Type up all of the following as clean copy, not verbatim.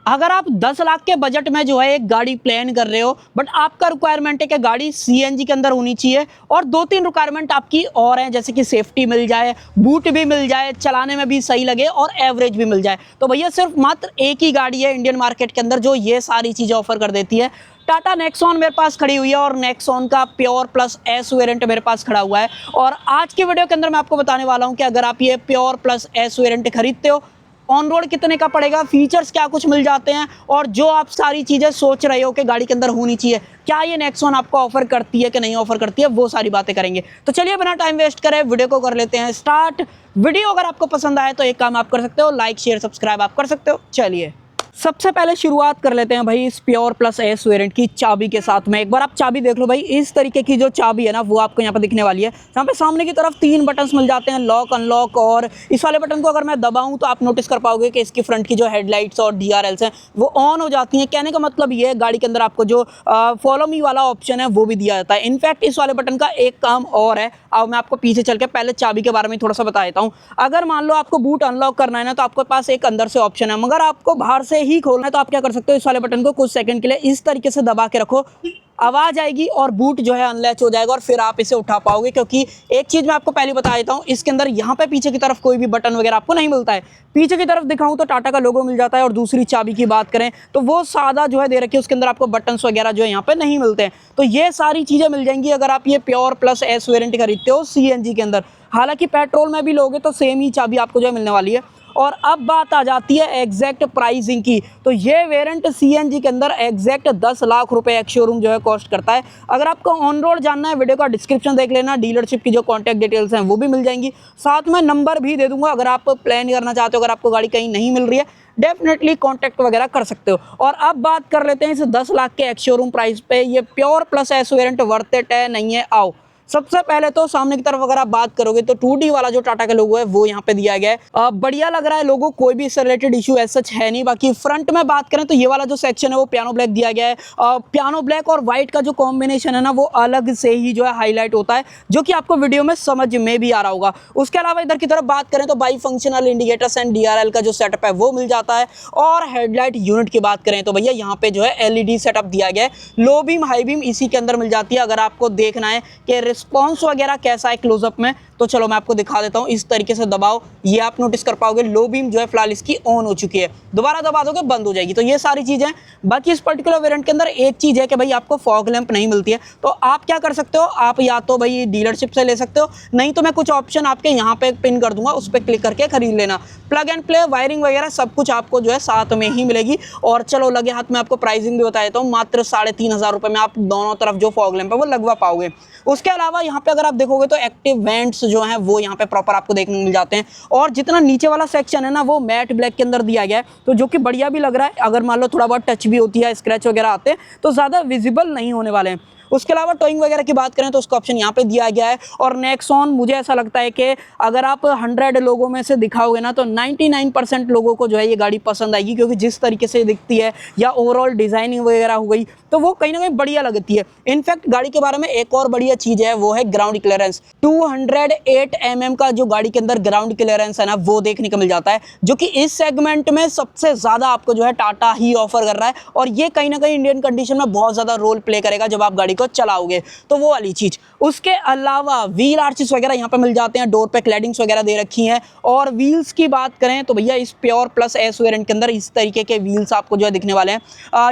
अगर आप 10 लाख के बजट में जो है एक गाड़ी प्लान कर रहे हो, बट आपका रिक्वायरमेंट है कि गाड़ी सीएनजी के अंदर होनी चाहिए और 2-3 रिक्वायरमेंट आपकी और हैं, जैसे कि सेफ्टी मिल जाए, बूट भी मिल जाए, चलाने में भी सही लगे और एवरेज भी मिल जाए, तो भैया सिर्फ मात्र एक ही गाड़ी है इंडियन मार्केट के अंदर जो ये सारी चीज़ें ऑफर कर देती है। टाटा नेक्सॉन मेरे पास खड़ी हुई है और नेक्सॉन का प्योर प्लस एस वेरिएंट मेरे पास खड़ा हुआ है। और आज की वीडियो के अंदर मैं आपको बताने वाला हूं कि अगर आप ये प्योर प्लस एस वेरिएंट खरीदते हो, ऑन रोड कितने का पड़ेगा, फीचर्स क्या कुछ मिल जाते हैं, और जो आप सारी चीज़ें सोच रहे हो कि गाड़ी के अंदर होनी चाहिए, क्या ये नेक्सॉन आपको ऑफर करती है कि नहीं ऑफर करती है, वो सारी बातें करेंगे। तो चलिए बिना टाइम वेस्ट करे वीडियो को कर लेते हैं स्टार्ट। वीडियो अगर आपको पसंद आए तो एक काम आप कर सकते हो, लाइक शेयर सब्सक्राइब आप कर सकते हो। चलिए सबसे पहले शुरुआत कर लेते हैं भाई इस प्योर प्लस एस वेरिएंट की चाबी के साथ में। एक बार आप चाबी देख लो भाई, इस तरीके की जो चाबी है ना वो आपको यहाँ पे दिखने वाली है। यहाँ पे सामने की तरफ 3 बटन्स मिल जाते हैं, लॉक अनलॉक, और इस वाले बटन को अगर मैं दबाऊं तो आप नोटिस कर पाओगे कि इसकी फ्रंट की जो हेडलाइट्स और DRLs हैं वो ऑन हो जाती हैं। कहने का मतलब ये है गाड़ी के अंदर आपको जो फॉलो मी वाला ऑप्शन है वो भी दिया जाता है। इनफैक्ट इस वाले बटन का एक काम और है, अब मैं आपको पीछे चल के पहले चाबी के बारे में थोड़ा सा बता देता हूँ। अगर मान लो आपको बूट अनलॉक करना है ना, तो आपके पास एक अंदर से ऑप्शन है, मगर आपको बाहर से ही खोलना है तो आप क्या कर सकते हो, इस वाले बटन को कुछ सेकंड के लिए इस तरीके से दबा के रखो, आवाज आएगी और बूट जो है अनलैच हो जाएगा और फिर आप इसे उठा पाओगे। क्योंकि एक चीज मैं आपको पहले बता देता हूँ, इसके अंदर यहाँ पे पीछे की तरफ कोई भी बटन वगैरह आपको नहीं मिलता है। पीछे की तरफ दिखाऊं तो टाटा का लोगो मिल जाता है, और दूसरी चाबी की बात करें तो वो सादा जो है दे रखी है, उसके अंदर आपको बटन्स वगैरह जो है यहाँ पे नहीं मिलते हैं। तो ये सारी चीजें मिल जाएंगी अगर आप ये प्योर प्लस एस वेरिएंट खरीदते हो CNG के अंदर। हालांकि पेट्रोल में भी लोगे तो सेम ही चाबी आपको जो है मिलने वाली है। और अब बात आ जाती है एग्जैक्ट प्राइसिंग की, तो ये वेरिएंट CNG के अंदर एग्जैक्ट 10 लाख रुपए एक शोरूम जो है कॉस्ट करता है। अगर आपको ऑन रोड जानना है, वीडियो का डिस्क्रिप्शन देख लेना, डीलरशिप की जो कॉन्टैक्ट डिटेल्स हैं वो भी मिल जाएंगी, साथ में नंबर भी दे दूंगा। अगर आप प्लान करना चाहते हो, अगर आपको गाड़ी कहीं नहीं मिल रही है, डेफिनेटली कॉन्टैक्ट वगैरह कर सकते हो। और अब बात कर लेते हैं इस 10 लाख के एक्स शोरूम प्राइस पे, ये pure plus S variant worth it है नहीं है। आओ सबसे पहले तो सामने की तरफ अगर आप बात करोगे तो 2D वाला जो टाटा का लोगो है वो यहाँ पे दिया गया है। बढ़िया लग रहा है लोगो, कोई भी इससे रिलेटेड इशू ऐसा सच है नहीं। बाकी फ्रंट में बात करें तो ये वाला जो सेक्शन है वो पियानो ब्लैक दिया गया है। पियानो ब्लैक और व्हाइट का जो कॉम्बिनेशन है ना वो अलग से ही जो है हाईलाइट होता है, जो कि आपको वीडियो में समझ में भी आ रहा होगा। उसके अलावा इधर की तरफ बात करें तो by functional indicators and DRL का जो सेटअप है वो मिल जाता है। और हेडलाइट यूनिट की बात करें तो भैया यहाँ पे जो है LED सेटअप दिया गया है। लो बीम हाई बीम इसी के अंदर मिल जाती है। अगर आपको देखना है कि रिस्पॉन्स वगैरह कैसा है क्लोजअप में, तो चलो मैं आपको दिखा देता हूं। इस तरीके से दबाओ, ये आप नोटिस कर पाओगे लो बीम जो है फिलहाल इसकी ऑन हो चुकी है, दोबारा दबा दोगे बंद हो जाएगी। तो ये सारी चीजें। बाकी इस पर्टिकुलर वेरिएंट के अंदर एक चीज है कि भाई आपको फॉग लैंप नहीं मिलती है, तो आप क्या कर सकते हो, आप या तो भाई डीलरशिप से ले सकते हो, नहीं तो मैं कुछ ऑप्शन आपके यहाँ पे पिन कर दूंगा, उस पर क्लिक करके खरीद लेना। प्लग एंड प्ले, वायरिंग वगैरह सब कुछ आपको जो है साथ में ही मिलेगी। और चलो लगे हाथ में आपको प्राइसिंग भी बता देता हूँ, मात्र 3,500 रुपए में आप दोनों तरफ जो फॉग लैंप है वो लगवा पाओगे। उसके अलावा यहाँ पे अगर आप देखोगे तो एक्टिव वेंट्स जो हैं वो यहाँ पे प्रॉपर आपको देखने को मिल जाते हैं। और जितना नीचे वाला सेक्शन है ना वो मैट ब्लैक के अंदर दिया गया है, तो जो कि बढ़िया भी लग रहा है। अगर मान लो थोड़ा बहुत टच भी होती है, स्क्रैच वगैरह आते हैं तो ज़्यादा विजिबल नहीं होने वाले हैं। उसके अलावा टोइंग वगैरह की बात करें तो उसका ऑप्शन यहाँ पे दिया गया है। और नेक्सॉन मुझे ऐसा लगता है कि अगर आप 100 लोगों में से दिखाओगे ना तो 99% लोगों को जो है ये गाड़ी पसंद आएगी, क्योंकि जिस तरीके से दिखती है या ओवरऑल डिजाइनिंग वगैरह हो गई तो वो कहीं ना कहीं बढ़िया लगती है। इनफैक्ट गाड़ी के बारे में एक और बढ़िया चीज है, वो है ग्राउंड क्लियरेंस। 208 mm का जो गाड़ी के अंदर ग्राउंड क्लियरेंस है ना वो देखने को मिल जाता है, जो कि इस सेगमेंट में सबसे ज्यादा आपको जो है टाटा ही ऑफर कर रहा है। और ये कहीं ना कहीं इंडियन कंडीशन में बहुत ज्यादा रोल प्ले करेगा जब आप गाड़ी को चलाओगे, तो वो वाली चीज। उसके अलावा व्हील आर्चेस वगैरह यहाँ पे मिल जाते हैं, डोर पे क्लैडिंग्स वगैरह दे रखी हैं। और व्हील्स की बात करें तो भैया इस प्योर प्लस एस वेरिएंट के अंदर इस तरीके के व्हील्स आपको जो है दिखने वाले हैं।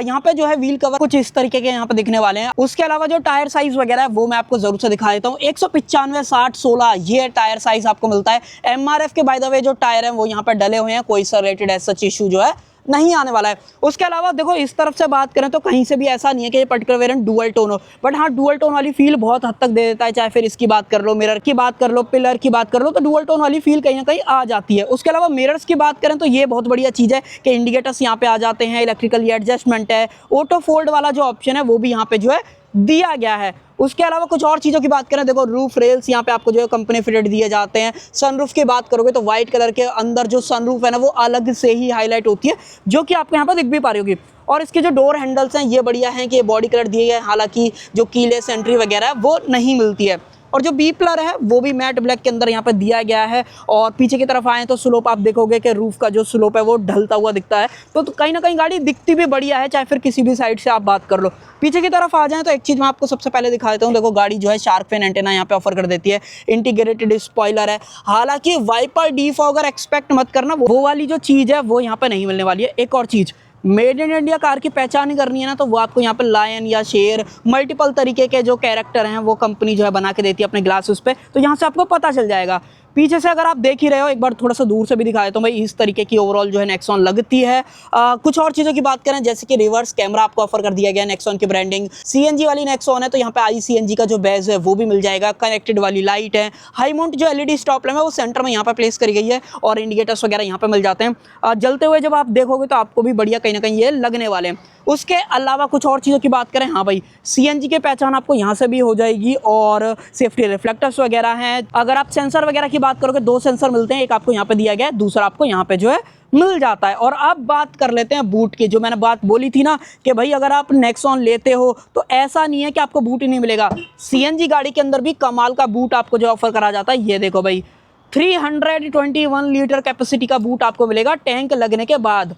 यहाँ पे जो है व्हील कवर कुछ इस तरीके के यहाँ पे दिखने वाले हैं। उसके अलावा जो टायर साइज वगैरह है वो मैं आपको जरूर से दिखा देता हूँ। 195 60 16 ये टायर साइज आपको मिलता है। MRF के बाय द वे जो टायर है वो यहाँ पे डले हुए हैं, कोई सा रिलेटेड ऐसा इशू जो है नहीं आने वाला है। उसके अलावा देखो इस तरफ से बात करें तो कहीं से भी ऐसा नहीं है कि ये पर्टिकुलर वेरिएंट डुअल टोन हो, बट हाँ डुअल टोन वाली फील बहुत हद तक दे देता है। चाहे फिर इसकी बात कर लो, मिरर की बात कर लो, पिलर की बात कर लो, तो डुअल टोन वाली फील कहीं ना कहीं आ जाती है। उसके अलावा मिरर्स की बात करें तो ये बहुत बढ़िया चीज़ है कि इंडिकेटर्स यहाँ पे आ जाते हैं, इलेक्ट्रिकल एडजस्टमेंट है, ऑटो फोल्ड वाला जो ऑप्शन है वो भी यहाँ पे जो है दिया गया है। उसके अलावा कुछ और चीज़ों की बात करें, देखो रूफ रेल्स यहाँ पे आपको जो है कंपनी फिटेड दिए जाते हैं। सनरूफ की बात करोगे तो व्हाइट कलर के अंदर जो सनरूफ है ना वो अलग से ही हाईलाइट होती है, जो कि आपको यहाँ पर दिख भी पा रही होगी। और इसके जो डोर हैंडल्स हैं ये बढ़िया हैं कि ये बॉडी कलर दिए गए हैं, हालांकि जो कीलेस एंट्री वगैरह है वो नहीं मिलती है। और जो बी पिलर है वो भी मैट ब्लैक के अंदर यहाँ पे दिया गया है। और पीछे की तरफ आए तो स्लोप आप देखोगे कि रूफ का जो स्लोप है वो ढलता हुआ दिखता है, तो कहीं ना कहीं गाड़ी दिखती भी बढ़िया है, चाहे फिर किसी भी साइड से आप बात कर लो। पीछे की तरफ आ जाए तो एक चीज़ मैं आपको सबसे पहले दिखा देता हूँ। देखो गाड़ी जो है शार्क फिन एंटेना यहाँ पे ऑफर कर देती है, इंटीग्रेटेड स्पॉइलर है। हालांकि वाइपर डिफॉगर एक्सपेक्ट मत करना, वो वाली जो चीज़ है वो यहाँ पे नहीं मिलने वाली है। एक और चीज़, मेड इन इंडिया कार की पहचान करनी है ना, तो वो आपको यहाँ पे लायन या शेर, मल्टीपल तरीके के जो कैरेक्टर हैं वो कंपनी जो है बना के देती है अपने ग्लासेस पे, तो यहाँ से आपको पता चल जाएगा। पीछे से अगर आप देख ही रहे हो, एक बार थोड़ा सा दूर से भी दिखा देता हूँ भाई, इस तरीके की ओवरऑल जो है नेक्सॉन लगती है। कुछ और चीज़ों की बात करें, जैसे कि रिवर्स कैमरा आपको ऑफर कर दिया गया है नेक्सॉन की ब्रांडिंग। सीएनजी वाली नेक्सॉन है तो यहाँ पे ICNG का जो बेस है वो भी मिल जाएगा। कनेक्टेड वाली लाइट है, हाई माउंट जो LED स्टॉप लैम्प है वो सेंटर में यहाँ पे प्लेस करी गई है, और इंडिकेटर्स वगैरह यहाँ पे मिल जाते हैं। जलते हुए जब आप देखोगे तो आपको भी बढ़िया कहीं ना कहीं ये लगने वाले हैं। उसके अलावा कुछ और चीज़ों की बात करें, हाँ भाई CNG की पहचान आपको यहाँ से भी हो जाएगी, और सेफ्टी रिफ्लेक्टर्स वगैरह हैं। अगर आप सेंसर वगैरह की बात करोगे, 2 सेंसर मिलते हैं, एक आपको यहाँ पे दिया गया है, दूसरा आपको यहाँ पे जो है मिल जाता है। और अब बात कर लेते हैं बूट की। जो मैंने बात बोली थी ना कि भाई अगर आप नेक्सॉन लेते हो तो ऐसा नहीं है कि आपको बूट ही नहीं मिलेगा, CNG गाड़ी के अंदर भी कमाल का बूट आपको जो ऑफर करा जाता है। ये देखो भाई 321 लीटर कैपेसिटी का बूट आपको मिलेगा टैंक लगने के बाद।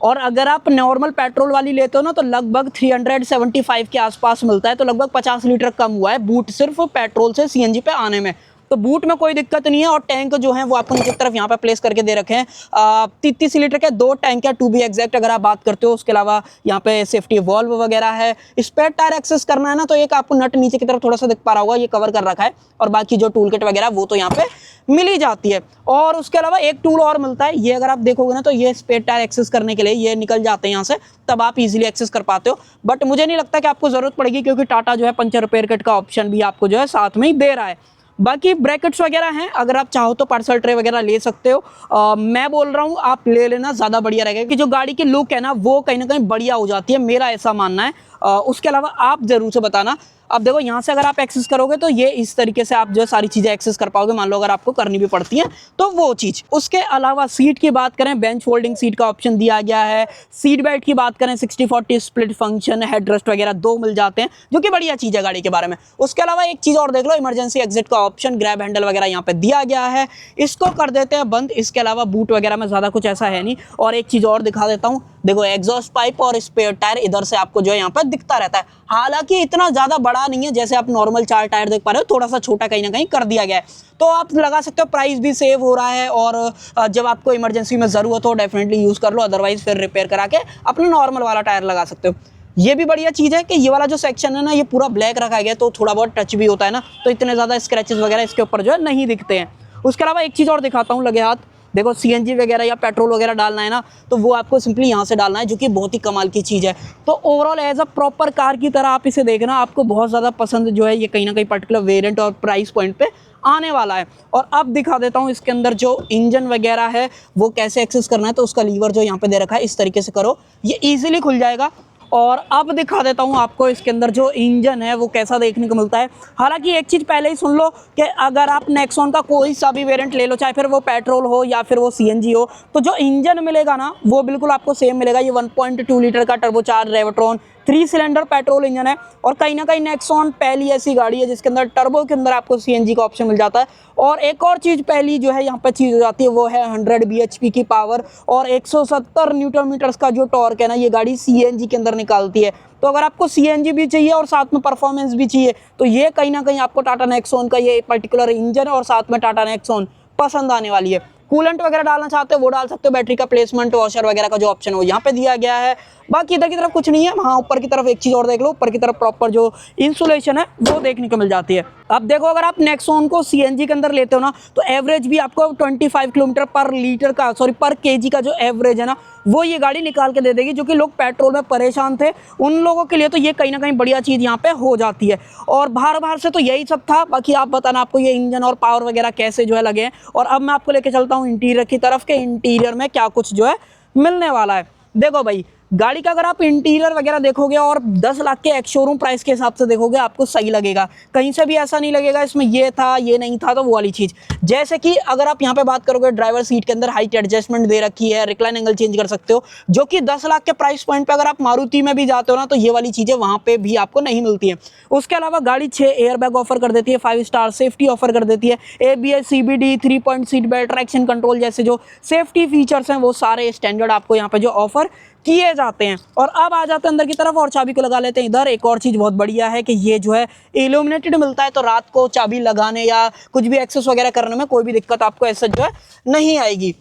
और अगर आप नॉर्मल पेट्रोल वाली लेते हो ना तो लगभग 375 के आसपास मिलता है, तो लगभग 50 लीटर कम हुआ है बूट सिर्फ पेट्रोल से CNG पे आने में। तो बूट में कोई दिक्कत नहीं है। और टैंक जो है वो आपको नीचे की तरफ यहाँ पे प्लेस करके दे रखे हैं। 33 लीटर के 2 टैंक है टू बी एग्जैक्ट, अगर आप बात करते हो। उसके अलावा यहाँ पे सेफ्टी वॉल्व वगैरह है। स्पेयर टायर एक्सेस करना है ना तो एक आपको नट नीचे की तरफ थोड़ा सा दिख पा रहा होगा, ये कवर कर रखा है, और बाकी जो टूल किट वगैरह वो तो यहाँ पे मिल ही जाती है। और उसके अलावा एक टूल और मिलता है, ये अगर आप देखोगे ना तो ये स्पेयर टायर एक्सेस करने के लिए ये निकल जाते हैं यहाँ से, तब आप इजीली एक्सेस कर पाते हो। बट मुझे नहीं लगता कि आपको जरूरत पड़ेगी, क्योंकि टाटा जो है पंचर रिपेयर किट का ऑप्शन भी आपको जो है साथ में ही दे रहा है। बाकी ब्रैकेट्स वगैरह हैं, अगर आप चाहो तो पार्सल ट्रे वगैरह ले सकते हो। मैं बोल रहा हूँ आप ले लेना, ज़्यादा बढ़िया रहेगा, कि जो गाड़ी की लुक है ना वो कहीं ना कहीं बढ़िया हो जाती है, मेरा ऐसा मानना है। उसके अलावा आप ज़रूर से बताना। अब देखो यहाँ से अगर आप एक्सेस करोगे तो ये इस तरीके से आप जो सारी चीज़ें एक्सेस कर पाओगे, मान लो अगर आपको करनी भी पड़ती है तो वो चीज़। उसके अलावा सीट की बात करें, बेंच फोल्डिंग सीट का ऑप्शन दिया गया है। सीट बेल्ट की बात करें 60-40 स्प्लिट फंक्शन, हेडरेस्ट वगैरह 2 मिल जाते हैं, जो कि बढ़िया चीज़ है गाड़ी के बारे में। उसके अलावा एक चीज़ और देख लो, इमरजेंसी एग्जिट का ऑप्शन, ग्रैब हैंडल वगैरह यहाँ पे दिया गया है, इसको कर देते हैं बंद। इसके अलावा बूट वगैरह में ज़्यादा कुछ ऐसा है नहीं। और एक चीज़ और दिखा देता हूँ, देखो एग्जॉस्ट पाइप और स्पेयर टायर इधर से आपको जो है यहाँ पर दिखता रहता है। हालांकि इतना ज़्यादा बड़ा नहीं है, जैसे आप नॉर्मल 4 टायर देख पा रहे हो, थोड़ा सा छोटा कहीं ना कहीं कर दिया गया है, तो आप लगा सकते हो। प्राइस भी सेव हो रहा है, और जब आपको इमरजेंसी में ज़रूरत हो डेफिनेटली यूज़ कर लो, अदरवाइज फिर रिपेयर करा के अपना नॉर्मल वाला टायर लगा सकते हो। ये भी बढ़िया चीज़ है कि ये वाला जो सेक्शन है ना ये पूरा ब्लैक रखा गया, तो थोड़ा बहुत टच भी होता है ना, तो इतने ज़्यादा स्क्रैचेस वगैरह इसके ऊपर जो है नहीं दिखते हैं। उसके अलावा एक चीज़ और दिखाता हूँ लगे हाथ, देखो CNG वगैरह या पेट्रोल वगैरह डालना है ना तो वो आपको सिंपली यहाँ से डालना है, जो कि बहुत ही कमाल की चीज़ है। तो overall as a proper car की तरह आप इसे देखना, आपको बहुत ज़्यादा पसंद जो है ये कहीं ना कहीं पर्टिकुलर वेरिएंट और प्राइस पॉइंट पे आने वाला है। और अब दिखा देता हूँ इसके अंदर जो इंजन वगैरह है वो कैसे एक्सेस करना है। तो उसका लीवर जो यहाँ पे दे रखा है इस तरीके से करो, ये ईजिली खुल जाएगा। और अब दिखा देता हूँ आपको इसके अंदर जो इंजन है वो कैसा देखने को मिलता है। हालांकि एक चीज़ पहले ही सुन लो कि अगर आप नेक्सॉन का कोई सा भी वेरिएंट ले लो, चाहे फिर वो पेट्रोल हो या फिर वो CNG हो, तो जो इंजन मिलेगा ना वो बिल्कुल आपको सेम मिलेगा। ये 1.2 लीटर का टर्बोचार्ज रेवट्रॉन 3 सिलेंडर पेट्रोल इंजन है। और कहीं ना कहीं नेक्सॉन पहली ऐसी गाड़ी है जिसके अंदर टर्बो के अंदर आपको CNG का ऑप्शन मिल जाता है। और एक और चीज़ पहली जो है यहाँ पर चीज़ हो जाती है वो है 100 bhp की पावर और 170 न्यूटन मीटर्स का जो टॉर्क है ना, ये गाड़ी CNG के अंदर निकालती है। तो अगर आपको CNG भी चाहिए और साथ में परफॉर्मेंस भी चाहिए तो ये कहीं ना कहीं आपको टाटा नेक्सॉन का ये पर्टिकुलर इंजन और साथ में टाटा नेक्सॉन पसंद आने वाली है। कूलेंट वगैरह डालना चाहते हो वो डाल सकते हो, बैटरी का प्लेसमेंट, वॉशर वगैरह का जो ऑप्शन है वो यहाँ पे दिया गया है। बाकी इधर की तरफ कुछ नहीं है। हाँ, ऊपर की तरफ एक चीज़ और देख लो, ऊपर की तरफ प्रॉपर जो इंसुलेशन है वो देखने को मिल जाती है। अब देखो अगर आप नेक्सॉन को CNG के अंदर लेते हो ना तो एवरेज भी आपको 25 किलोमीटर पर लीटर का पर केजी का जो एवरेज है ना वो ये गाड़ी निकाल के दे देगी। जो कि लोग पेट्रोल में परेशान थे उन लोगों के लिए तो ये कहीं ना कहीं बढ़िया चीज़ यहाँ पे हो जाती है। और बाहर से तो यही सब था। बाकी आप बताना आपको ये इंजन और पावर वगैरह कैसे जो है लगे हैं। और अब मैं आपको लेके चलता हूँ इंटीरियर की तरफ के इंटीरियर में क्या कुछ जो है मिलने वाला है। देखो भाई गाड़ी का अगर आप इंटीरियर वगैरह देखोगे और 10 लाख के एक्स शोरूम प्राइस के हिसाब से देखोगे, आपको सही लगेगा। कहीं से भी ऐसा नहीं लगेगा इसमें ये था ये नहीं था, तो वो वाली चीज़। जैसे कि अगर आप यहाँ पे बात करोगे, ड्राइवर सीट के अंदर हाइट एडजस्टमेंट दे रखी है, रिक्लाइन एंगल चेंज कर सकते हो, जो कि 10 लाख के प्राइस पॉइंट पे अगर आप मारुति में भी जाते हो ना, तो ये वाली चीज़ें वहाँ पे भी आपको नहीं मिलती हैं। उसके अलावा गाड़ी 6 एयरबैग ऑफर कर देती है, 5 स्टार सेफ्टी ऑफर कर देती है, ABS CBD 3 point seat belt, traction control जैसे जो सेफ्टी फीचर्स हैं वो सारे स्टैंडर्ड आपको यहाँ पे जो ऑफर किए जाते हैं। और अब आ जाते हैं अंदर की तरफ और चाबी को लगा लेते हैं इधर। एक और चीज़ बहुत बढ़िया है कि ये जो है इल्यूमिनेटेड मिलता है, तो रात को चाबी लगाने या कुछ भी एक्सेस वगैरह करने में कोई भी दिक्कत आपको ऐसा जो है नहीं आएगी।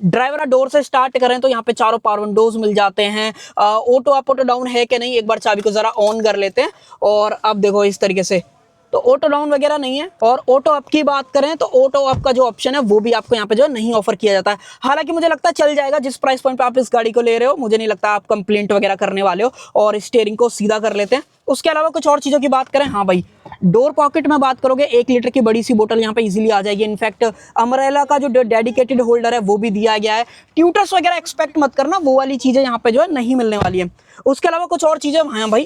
ड्राइवर डोर से स्टार्ट करें तो यहाँ पे चारों पावर विंडोज मिल जाते हैं। ऑटो अप ऑटो डाउन है कि नहीं, एक बार चाबी को जरा ऑन कर लेते हैं और अब देखो इस तरीके से, तो ऑटो डाउन वगैरह नहीं है। और ऑटो अप की बात करें तो ऑटो अप का जो ऑप्शन है वो भी आपको यहाँ पे जो है नहीं ऑफर किया जाता है। हालांकि मुझे लगता है चल जाएगा, जिस प्राइस पॉइंट पे आप इस गाड़ी को ले रहे हो मुझे नहीं लगता आप कंप्लेंट वगैरह करने वाले हो। और स्टीयरिंग को सीधा कर लेते हैं। उसके अलावा कुछ और चीज़ों की बात करें, हाँ भाई, डोर पॉकेट में बात करोगे 1 लीटर की बड़ी सी बोतल यहाँ पे इजीली आ जाएगी। इनफैक्ट अम्ब्रेला का जो डेडिकेटेड होल्डर है वो भी दिया गया है। ट्यूटर्स वगैरह एक्सपेक्ट मत करना, वो वाली चीज़ें यहाँ पे जो है नहीं मिलने वाली है। उसके अलावा कुछ और चीज़ें, हाँ भाई,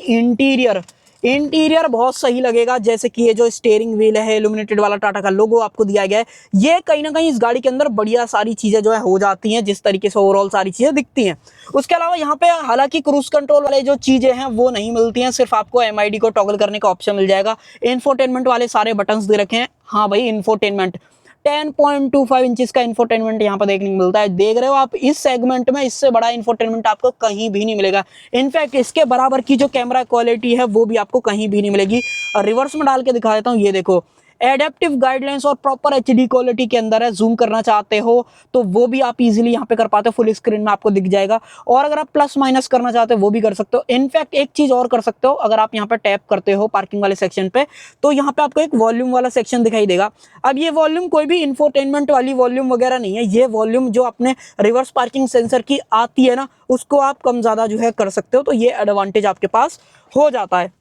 इंटीरियर बहुत सही लगेगा। जैसे कि ये जो स्टीयरिंग व्हील है इल्यूमिनेटेड वाला, टाटा का लोगो आपको दिया गया है, ये कहीं ना कहीं इस गाड़ी के अंदर बढ़िया सारी चीज़ें जो है हो जाती हैं, जिस तरीके से ओवरऑल सारी चीज़ें दिखती हैं। उसके अलावा यहाँ पे हालांकि क्रूज कंट्रोल वाले जो चीज़ें हैं वो नहीं मिलती हैं, सिर्फ आपको MID को टॉगल करने का ऑप्शन मिल जाएगा। इंफोटेनमेंट वाले सारे बटन्स दे रखे हैं, हाँ भाई, इंफोटेनमेंट 10.25 इंचेस का इंफोटेनमेंट यहाँ पर देखने को मिलता है। देख रहे हो आप, इस सेगमेंट में इससे बड़ा इंफोटेनमेंट आपको कहीं भी नहीं मिलेगा। इनफैक्ट इसके बराबर की जो कैमरा क्वालिटी है वो भी आपको कहीं भी नहीं मिलेगी। रिवर्स में डाल के दिखा देता हूँ, ये देखो, एडेप्टिव गाइडलाइंस और प्रॉपर HD क्वालिटी के अंदर है। जूम करना चाहते हो तो वो भी आप इजीली यहाँ पे कर पाते हो, फुल स्क्रीन में आपको दिख जाएगा। और अगर आप प्लस माइनस करना चाहते हो वो भी कर सकते हो। इनफैक्ट एक चीज और कर सकते हो, अगर आप यहाँ पे टैप करते हो पार्किंग वाले सेक्शन पे, तो यहाँ पे आपको एक वॉल्यूम वाला सेक्शन दिखाई देगा। अब ये वॉल्यूम कोई भी इंफोटेनमेंट वाली वॉल्यूम वगैरह नहीं है, ये वॉल्यूम जो अपने रिवर्स पार्किंग सेंसर की आती है ना, उसको आप कम ज्यादा जो है कर सकते हो, तो ये एडवांटेज आपके पास हो जाता है।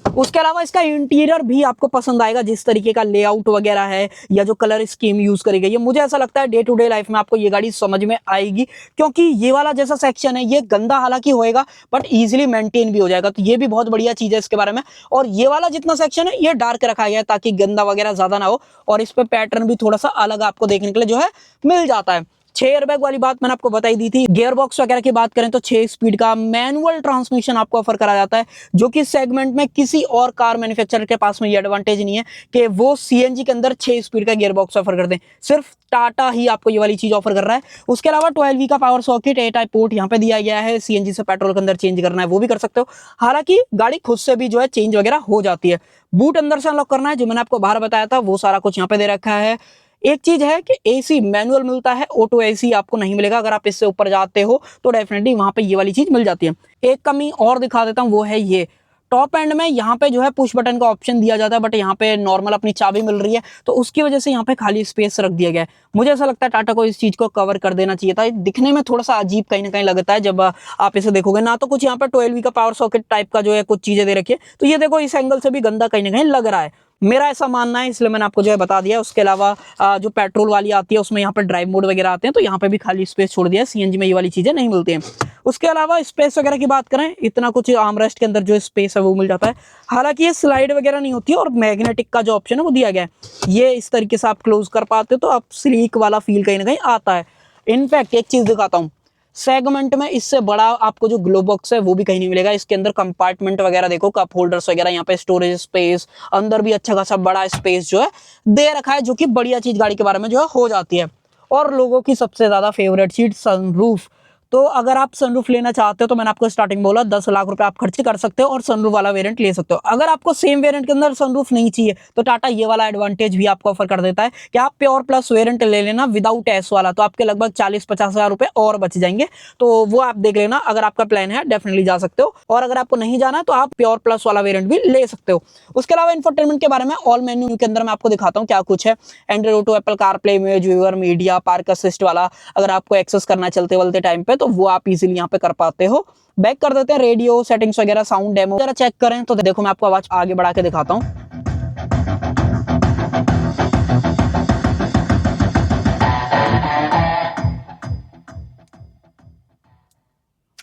उसके अलावा इसका इंटीरियर भी आपको पसंद आएगा, जिस तरीके का लेआउट वगैरह है या जो कलर स्कीम यूज करी गई है, मुझे ऐसा लगता है डे टू डे लाइफ में आपको ये गाड़ी समझ में आएगी। क्योंकि ये वाला जैसा सेक्शन है ये गंदा हालांकि होएगा बट इजीली मेंटेन भी हो जाएगा, तो ये भी बहुत बढ़िया चीज है इसके बारे में। और ये वाला जितना सेक्शन है ये डार्क रखा गया है ताकि गंदा वगैरह ज्यादा ना हो, और इस पे पैटर्न भी थोड़ा सा अलग आपको देखने के लिए जो है मिल जाता है। 6 एयरबैग वाली बात मैंने आपको बताई दी थी। गियर बॉक्स वगैरह की बात करें तो 6 स्पीड का मैनुअल ट्रांसमिशन आपको ऑफर करा जाता है, जो कि सेगमेंट में किसी और कार मैन्युफैक्चरर के पास में ये एडवांटेज नहीं है कि वो CNG के अंदर 6 स्पीड का गियर बॉक्स ऑफर कर दें। सिर्फ टाटा ही आपको ये वाली चीज ऑफर कर रहा है। उसके अलावा 12V का power socket, A type port यहाँ पे दिया गया है। CNG से पेट्रोल के अंदर चेंज करना है वो भी कर सकते हो। हालांकि गाड़ी खुद से भी जो है चेंज वगैरह हो जाती है। बूट अंदर से अनलॉक करना है, जो मैंने आपको बाहर बताया था वो सारा कुछ यहाँ पे दे रखा है। एक चीज है कि AC मैनुअल मिलता है, ऑटो AC आपको नहीं मिलेगा। अगर आप इससे ऊपर जाते हो तो डेफिनेटली वहां पे ये वाली चीज मिल जाती है। एक कमी और दिखा देता हूँ, वो है ये टॉप एंड में यहाँ पे जो है पुश बटन का ऑप्शन दिया जाता है, बट यहाँ पे नॉर्मल अपनी चाबी मिल रही है, तो उसकी वजह से यहाँ पे खाली स्पेस रख दिया गया है। मुझे ऐसा लगता है टाटा को इस चीज को कवर कर देना चाहिए था। दिखने में थोड़ा सा अजीब कहीं ना कहीं लगता है जब आप इसे देखोगे ना। तो कुछ यहाँ पे 12V का पावर सॉकेट टाइप का जो है कुछ चीजें दे रखी है, तो ये देखो इस एंगल से भी गंदा कहीं ना कहीं लग रहा है, मेरा ऐसा मानना है, इसलिए मैंने आपको जो है बता दिया। उसके अलावा जो पेट्रोल वाली आती है उसमें यहाँ पर ड्राइव मोड वगैरह आते हैं, तो यहाँ पे भी खाली स्पेस छोड़ दिया है। CNG में ये वाली चीजें नहीं मिलती हैं। उसके अलावा स्पेस वगैरह की बात करें, इतना कुछ आर्मरेस्ट के अंदर जो स्पेस है वो मिल जाता है। हालांकि ये स्लाइड वगैरह नहीं होती है, और मैग्नेटिक का जो ऑप्शन है वो दिया गया है। ये इस तरीके से आप क्लोज कर पाते हो तो आप स्लीक वाला फील कहीं ना कहीं आता है। इनफैक्ट एक चीज दिखाता हूँ, सेगमेंट में इससे बड़ा आपको जो ग्लो बॉक्स है वो भी कहीं नहीं मिलेगा। इसके अंदर कंपार्टमेंट वगैरह देखो, कप होल्डर्स वगैरह, यहाँ पे स्टोरेज स्पेस, अंदर भी अच्छा खासा बड़ा स्पेस जो है दे रखा है, जो कि बढ़िया चीज गाड़ी के बारे में जो है हो जाती है। और लोगों की सबसे ज्यादा फेवरेट चीज सनरूफ। तो अगर आप सनरूफ लेना चाहते हो तो मैंने आपको स्टार्टिंग बोला 10 लाख रुपए आप खर्च कर सकते हो और सनरूफ वाला वेरिएंट ले सकते हो। अगर आपको सेम वेरिएंट के अंदर सनरूफ नहीं चाहिए तो टाटा ये वाला एडवांटेज भी आपको ऑफर कर देता है कि आप प्योर प्लस वेरिएंट ले लेना विदाउट S वाला, तो आपके लगभग 40-50 हजार रुपए और बच जाएंगे। तो वो आप देख लेना, अगर आपका प्लान है डेफिनेटली जा सकते हो, और अगर आपको नहीं जाना तो आप प्योर प्लस वाला वेरिएंट भी ले सकते हो। उसके अलावा इंफोटेनमेंट के बारे में ऑल मेन्यू के अंदर मैं आपको दिखाता हूँ क्या कुछ है। Android auto, Apple CarPlay, image viewer, media, park assist वाला अगर आपको एक्सेस करना है चलते वलते टाइम पे तो वो आप इजीली यहाँ पे कर पाते हो। बैक कर देते हैं, रेडियो सेटिंग्स वगैरह, साउंड डेमो वगैरह चेक करें तो देखो मैं आपको आवाज आगे बढ़ा के दिखाता हूँ।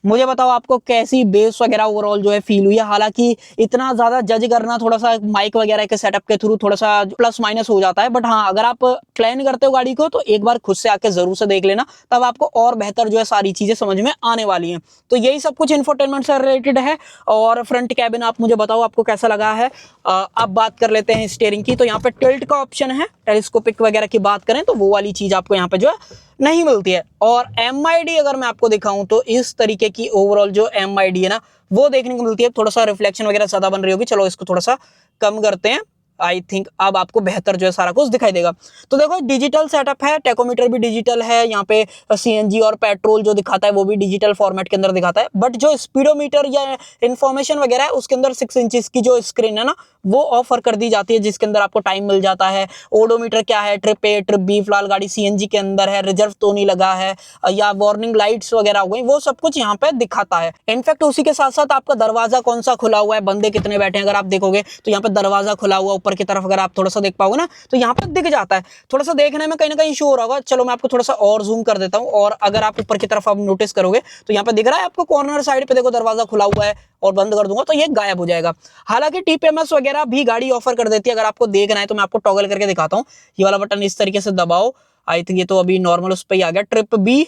मुझे बताओ आपको कैसी बेस वगैरह ओवरऑल जो है फील हुई है। हालांकि इतना ज्यादा जज करना थोड़ा सा माइक वगैरह के सेटअप के थ्रू थोड़ा सा प्लस माइनस हो जाता है, बट हाँ अगर आप प्लान करते हो गाड़ी को तो एक बार खुद से आके जरूर से देख लेना, तब आपको और बेहतर जो है सारी चीजें समझ में आने वाली हैं। तो यही सब कुछ इंफोटेनमेंट से रिलेटेड है। और फ्रंट कैबिन आप मुझे बताओ आपको कैसा लगा है। अब बात कर लेते हैं स्टीयरिंग की। तो यहाँ पे टिल्ट का ऑप्शन है, टेलीस्कोपिक वगैरह की बात करें तो वो वाली चीज आपको यहाँ पे जो है नहीं मिलती है। और MID अगर मैं आपको दिखाऊं तो इस तरीके की ओवरऑल जो MID है ना वो देखने को मिलती है। थोड़ा सा रिफ्लेक्शन वगैरह ज्यादा बन रही होगी, चलो इसको थोड़ा सा कम करते हैं। आई थिंक अब आपको बेहतर जो है सारा कुछ दिखाई देगा। तो देखो डिजिटल सेटअप है, टेकोमीटर भी डिजिटल है, यहाँ पे CNG और पेट्रोल जो दिखाता है वो भी डिजिटल फॉर्मेट के अंदर दिखाता है। बट जो स्पीडोमीटर या इंफॉर्मेशन वगैरह है उसके अंदर 6 इंचेस की जो स्क्रीन है ना वो ऑफर कर दी जाती है, जिसके अंदर आपको टाइम मिल जाता है। ओडोमीटर क्या है, ट्रिप A ट्रिप B, फिलहाल गाड़ी CNG के अंदर है, रिजर्व तो नहीं लगा है, या वार्निंग लाइट्स वगैरह हो गई, वो सब कुछ यहाँ पे दिखाता है। इनफैक्ट उसी के साथ साथ आपका दरवाजा कौन सा खुला हुआ है, बंदे कितने बैठे हैं, अगर आप देखोगे तो यहाँ पे दरवाजा खुला हुआ ऊपर की तरफ अगर आप थोड़ा सा देख पाओगे ना तो यहाँ पे दिख जाता है। थोड़ा सा देखने में कहीं ना कहीं इशू हो रहा होगा, चलो मैं आपको थोड़ा सा और जूम कर देता हूँ। और अगर आप ऊपर की तरफ आप नोटिस करोगे तो यहाँ पे दिख रहा है आपको कॉर्नर साइड पे, देखो दरवाजा खुला हुआ है, और बंद कर दूंगा तो ये गायब हो जाएगा। हालांकि TPMS वगैरह भी गाड़ी ऑफर कर देती है। अगर आपको देखना है तो मैं आपको टॉगल करके दिखाता हूँ। ये वाला बटन इस तरीके से दबाओ, आई थिंक ये तो अभी नॉर्मल उस पर ही आ गया। Trip B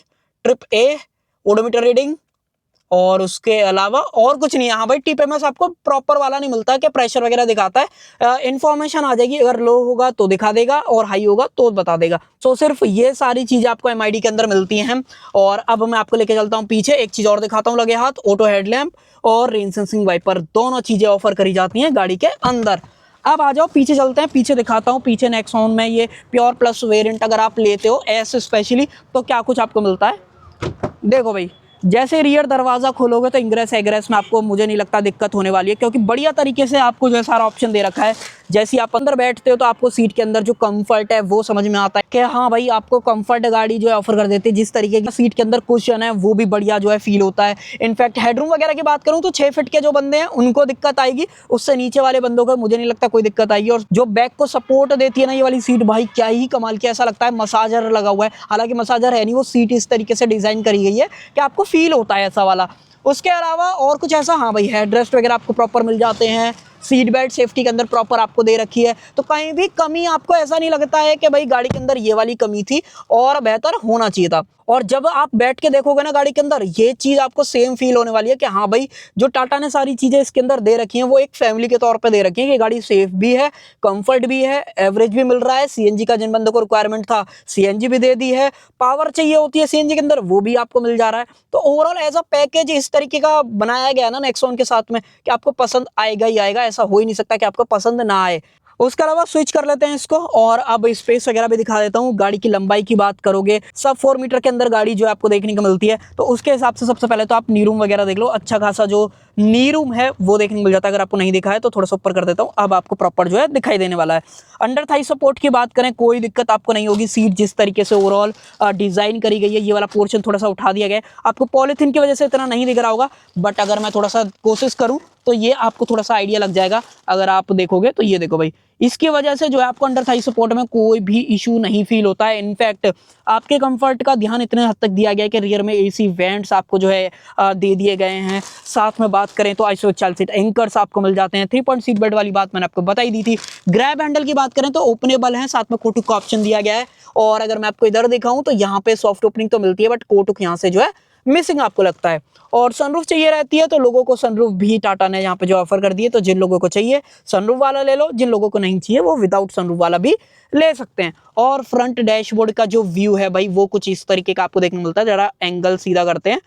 trip A odometer reading, और उसके अलावा और कुछ नहीं। यहाँ भाई TPMS आपको प्रॉपर वाला नहीं मिलता कि प्रेशर वगैरह दिखाता है। इंफॉर्मेशन आ जाएगी, अगर लो होगा तो दिखा देगा और हाई होगा तो बता देगा। सो सिर्फ ये सारी चीजें आपको MID के अंदर मिलती हैं। और अब मैं आपको लेके चलता हूँ पीछे, एक चीज और दिखाता हूँ लगे हाथ, ऑटो हेडलैम्प और रेन सेंसिंग वाइपर, दोनों चीजें ऑफर करी जाती हैं गाड़ी के अंदर। अब आ जाओ पीछे चलते हैं, पीछे दिखाता हूँ। पीछे नेक्सॉन में ये प्योर प्लस वेरिएंट अगर आप लेते हो एस स्पेशली तो क्या कुछ आपको मिलता है। देखो भाई, जैसे रियर दरवाजा खोलोगे तो इंग्रेस एग्रेस में आपको मुझे नहीं लगता दिक्कत होने वाली है, क्योंकि बढ़िया तरीके से आपको जो है सारा ऑप्शन दे रखा है। जैसे आप अंदर बैठते हो तो आपको सीट के अंदर जो कंफर्ट है वो समझ में आता है कि हाँ भाई आपको कंफर्ट गाड़ी जो है ऑफर कर देती है। जिस तरीके की सीट के अंदर कुशन है वो भी बढ़िया जो है फील होता है। इनफैक्ट हेडरूम वगैरह की बात करूँ तो 6 फीट के जो बंदे हैं उनको दिक्कत आएगी, उससे नीचे वाले बंदों को मुझे नहीं लगता कोई दिक्कत आएगी। और जो बैक को सपोर्ट देती है ना ये वाली सीट, भाई क्या ही कमाल की, ऐसा लगता है मसाजर लगा हुआ है। हालांकि मसाजर है नहीं, वो सीट इस तरीके से डिजाइन करी गई है कि आपको फील होता है ऐसा वाला। उसके अलावा और कुछ ऐसा, हाँ भाई हेडरेस्ट वगैरह आपको प्रॉपर मिल जाते हैं, सीट बेल्ट सेफ्टी के अंदर प्रॉपर आपको दे रखी है। तो कहीं भी कमी आपको ऐसा नहीं लगता है कि भाई गाड़ी के अंदर ये वाली कमी थी और बेहतर होना चाहिए था। और जब आप बैठ के देखोगे ना गाड़ी के अंदर, ये चीज आपको सेम फील होने वाली है कि हाँ भाई जो टाटा ने सारी चीजें इसके अंदर दे रखी हैं वो एक फैमिली के तौर पे दे रखी है कि गाड़ी सेफ भी है, कंफर्ट भी है, एवरेज भी मिल रहा है। CNG का जिन बंदों को रिक्वायरमेंट था CNG भी दे दी है, पावर चाहिए होती है CNG के अंदर वो भी आपको मिल जा रहा है। तो ओवरऑल एज अ पैकेज इस तरीके का बनाया गया ना नेक्सॉन के साथ में कि आपको पसंद आएगा ही आएगा, ऐसा हो ही नहीं सकता कि आपको पसंद ना आए। उसके अलावा स्विच कर लेते हैं इसको, और अब स्पेस वगैरह भी दिखा देता हूँ। गाड़ी की लंबाई की बात करोगे, सब 4 मीटर के अंदर गाड़ी जो है आपको देखने को मिलती है। तो उसके हिसाब से सबसे पहले तो आप नी रूम वगैरह देख लो, अच्छा खासा जो नी रूम है वो देखने को मिल जाता है। अगर आपको नहीं दिखा है तो थोड़ा सा ऊपर कर देता हूँ, अब आपको प्रॉपर जो है दिखाई देने वाला है। अंडर थाई सपोर्ट की बात करें कोई दिक्कत आपको नहीं होगी। सीट जिस तरीके से ओवरऑल डिजाइन करी गई है, ये वाला पोर्शन थोड़ा सा उठा दिया गया है। आपको पॉलिथीन की वजह से इतना नहीं दिख रहा होगा, बट अगर मैं थोड़ा सा कोशिश करूं तो ये आपको थोड़ा सा आइडिया लग जाएगा। अगर आप देखोगे तो ये देखो भाई, इसकी वजह से जो है आपको अंडर थाई सपोर्ट में कोई भी इशू नहीं फील होता है। इनफैक्ट आपके कंफर्ट का ध्यान इतने हद तक दिया गया है कि रियर में AC वेंट्स आपको जो है दे दिए गए हैं। साथ में बात करें तो आइसोचल सीट एंकर्स आपको मिल जाते हैं। 3 पॉइंट सीट बेल्ट वाली बात मैंने आपको बताई दी थी। ग्रैब हैंडल की बात करें तो ओपनेबल है, साथ में कोटुक का ऑप्शन दिया गया है। और अगर मैं आपको इधर दिखाऊं तो यहाँ पे सॉफ्ट ओपनिंग तो मिलती है, बट कोटुक यहाँ से जो है मिसिंग आपको लगता है। और सनरूफ चाहिए रहती है तो लोगों को सनरूफ भी टाटा ने यहाँ पे जो ऑफर कर दी है। तो जिन लोगों को चाहिए सनरूफ वाला ले लो, जिन लोगों को नहीं चाहिए वो विदाउट सनरूफ वाला भी ले सकते हैं। और फ्रंट डैशबोर्ड का जो व्यू है भाई वो कुछ इस तरीके का आपको देखने को मिलता है। जरा एंगल सीधा करते हैं,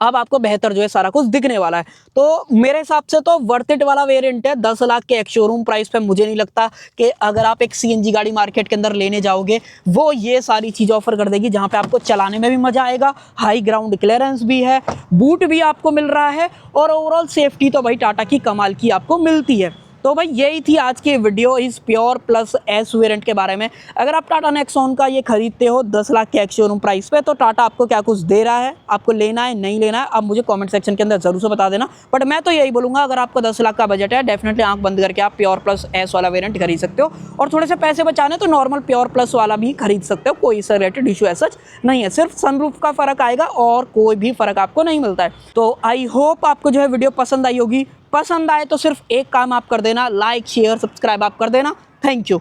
अब आपको बेहतर जो है सारा कुछ दिखने वाला है। तो मेरे हिसाब से तो वर्थ इट वाला वेरिएंट है। 10 लाख के एक शोरूम प्राइस पे मुझे नहीं लगता कि अगर आप एक CNG गाड़ी मार्केट के अंदर लेने जाओगे वो ये सारी चीज ऑफर कर देगी, जहां पे आपको चलाने में भी मजा आएगा, हाई ग्राउंड क्लियरेंस भी है, बूट भी आपको मिल रहा है, और ओवरऑल सेफ्टी तो भाई टाटा की कमाल की आपको मिलती है। तो भाई यही थी आज की वीडियो इस प्योर प्लस एस वेरिएंट के बारे में। अगर आप टाटा नेक्सॉन का ये खरीदते हो 10 लाख के एक्स शोरूम प्राइस पे, तो टाटा आपको क्या कुछ दे रहा है, आपको लेना है नहीं लेना है, आप मुझे कमेंट सेक्शन के अंदर जरूर से बता देना। बट मैं तो यही बोलूँगा, अगर आपको 10 लाख का बजट है, डेफिनेटली आंख बंद करके आप प्योर प्लस एस वाला वेरिएंट खरीद सकते हो। और थोड़े से पैसे बचाने तो नॉर्मल प्योर प्लस वाला भी खरीद सकते हो, कोई इससे रिलेटेड इशू ऐसा नहीं है। सिर्फ सनरूफ का फर्क आएगा और कोई भी फर्क आपको नहीं मिलता है। तो आई होप आपको जो है वीडियो पसंद आई होगी। पसंद आए तो सिर्फ एक काम आप कर देना, लाइक शेयर सब्सक्राइब आप कर देना। Thank you.